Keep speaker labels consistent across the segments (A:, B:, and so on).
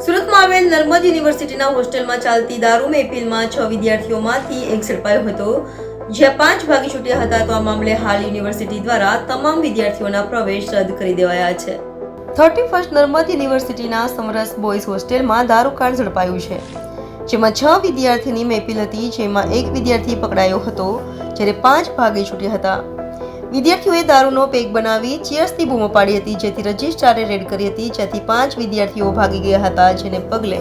A: સુરતમાં આવેલ નર્મદ યુનિવર્સિટીના હોસ્ટેલમાં ચાલતી દારૂ મહેફિલમાં 6 વિદ્યાર્થીઓમાંથી એક ઝડપાયો હતો, જ્યાં 5 ભાગી છૂટ્યા હતા. તો આ મામલે હાલ યુનિવર્સિટી દ્વારા તમામ વિદ્યાર્થીઓના પ્રવેશ રદ કરી દેવાયા છે. 31st નર્મદ યુનિવર્સિટીના સમરસ બોયઝ હોસ્ટેલમાં દારૂ કાર ઝડપાયું છે, જેમાં 6 વિદ્યાર્થીની મહેફિલ હતી, જેમાં એક વિદ્યાર્થી પકડાયો હતો, જ્યારે 5 ભાગી છૂટ્યા હતા. વિદ્યાર્થીઓએ દારૂનો પેક બનાવી ચીયર્સની બૂમો પાડી હતી, જેથી રજિસ્ટ્રારે રેડ કરી હતી, જેથી 5 વિદ્યાર્થીઓ ભાગી ગયા હતા. જેને પગલે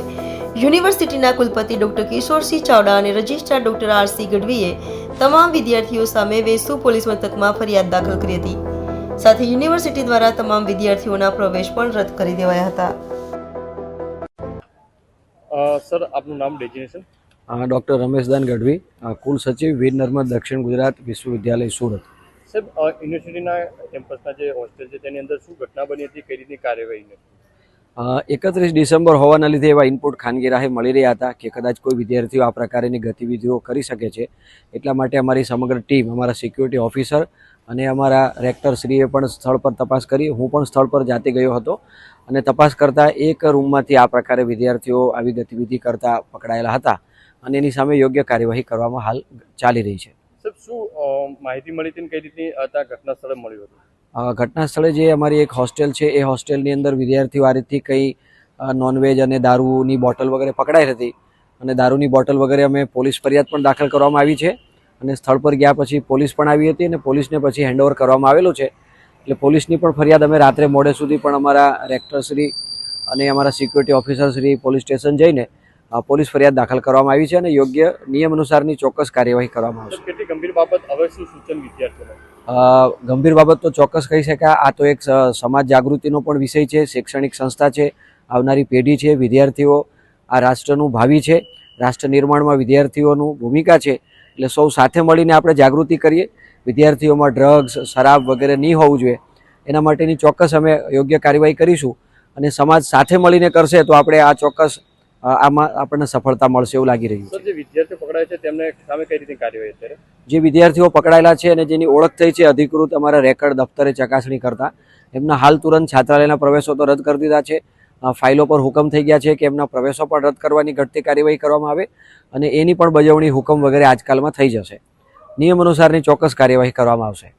A: યુનિવર્સિટીના કુલપતિ ડોક્ટર કિશોરસિંહ ચાવડા અને રજિસ્ટ્રાર ડોક્ટર આર.સી. ગઢવીએ તમામ વિદ્યાર્થીઓ સામે વેસુ પોલીસ મથકમાં ફરિયાદ દાખલ કરી હતી. સાથે યુનિવર્સિટી દ્વારા તમામ વિદ્યાર્થીઓના પ્રવેશ પણ રદ કરી દેવાયા હતા.
B: સર, આપનું નામ ડેઝિગ્નેશન?
C: ડૉક્ટર રમેશદાન ગઢવી, કુલ સચિવ વીર નર્મદ દક્ષિણ ગુજરાત વિશ્વવિદ્યાલય સુરત.
B: સાહેબ, યુનિવર્સિટીના કેમ્પસના જે હોસ્ટેલ છે તેની અંદર શું ઘટના બની હતી, કઈ રીતની કાર્યવાહી હતી?
C: 31 ડિસેમ્બર હોવાના લીધે એવા ઇનપુટ ખાનગી રાહે મળી રહ્યા હતા કે કદાચ કોઈ વિદ્યાર્થીઓ આ પ્રકારની ગતિવિધિઓ કરી શકે છે. એટલા માટે અમારી સમગ્ર ટીમ, અમારા સિક્યુરિટી ઓફિસર અને અમારા રેક્ટરશ્રીએ પણ સ્થળ પર તપાસ કરી. હું પણ સ્થળ પર જાતે ગયો હતો અને તપાસ કરતાં એક રૂમમાંથી આ પ્રકારે વિદ્યાર્થીઓ આવી ગતિવિધિ કરતા પકડાયેલા હતા અને એની સામે યોગ્ય કાર્યવાહી કરવામાં હાલ ચાલી રહી છે.
B: સાહેબ, શું માહિતી મળી હતી, કઈ રીતની ઘટના સ્થળે મળ્યું હતું?
C: ઘટના સ્થળે જે અમારી એક હોસ્ટેલ છે એ હોસ્ટેલની અંદર વિદ્યાર્થીઓ આ રીતથી કંઈ નોનવેજ અને દારૂની બોટલ વગેરે પકડાઈ હતી અને દારૂની બોટલ વગેરે અમે પોલીસ ફરિયાદ પણ દાખલ કરવામાં આવી છે અને સ્થળ પર ગયા પછી પોલીસ પણ આવી હતી અને પોલીસને પછી હેન્ડઓવર કરવામાં આવેલું છે. એટલે પોલીસની પણ ફરિયાદ અમે રાત્રે મોડે સુધી પણ અમારા રેક્ટરશ્રી અને અમારા સિક્યુરિટી ઓફિસરશ્રી પોલીસ સ્ટેશન જઈને પોલીસ ફરિયાદ દાખલ કરવામાં આવી છે અને યોગ્ય નિયમ અનુસારની ચોક્કસ કાર્યવાહી કરવામાં આવશે.
B: કેટલી ગંભીર બાબત, હવે શું સૂચન વિદ્યાર્થીઓને?
C: ગંભીર બાબત તો ચોક્કસ કહી શકાય. આ તો એક સમાજ જાગૃતિનો પણ વિષય છે, શૈક્ષણિક સંસ્થા છે, આવનારી પેઢી છે, વિદ્યાર્થીઓ આ રાષ્ટ્રનું ભાવિ છે, રાષ્ટ્ર નિર્માણમાં વિદ્યાર્થીઓનું ભૂમિકા છે. એટલે સૌ સાથે મળીને આપણે જાગૃતિ કરીએ, વિદ્યાર્થીઓમાં ડ્રગ્સ, શરાબ વગેરે નહીં હોવું જોઈએ. એના માટેની ચોક્કસ અમે યોગ્ય કાર્યવાહી કરીશું અને સમાજ સાથે મળીને કરશે તો આપણે આ ચોક્કસ આમાં આપણને સફળતા મળશે એવું લાગી રહ્યું છે.
B: જે વિદ્યાર્થીઓ પકડાય છે તેમને સામે કઈ રીતે કાર્યવાહી અત્યારે?
C: જે વિદ્યાર્થીઓ પકડાયેલા છે અને જેની ઓળખ થઈ છે અધિકૃત અમારા રેકર્ડ દફતરે ચકાસણી કરતા, એમના હાલ તુરંત છાત્રાલયના પ્રવેશો તો રદ કરી દીધા છે. ફાઇલો પર હુકમ થઈ ગયા છે કે એમના પ્રવેશો પણ રદ કરવાની ઘટતી કાર્યવાહી કરવામાં આવે અને એની પણ બજવણી હુકમ વગેરે આજકાલમાં થઈ જશે. નિયમ અનુસારની ચોક્કસ કાર્યવાહી કરવામાં આવશે.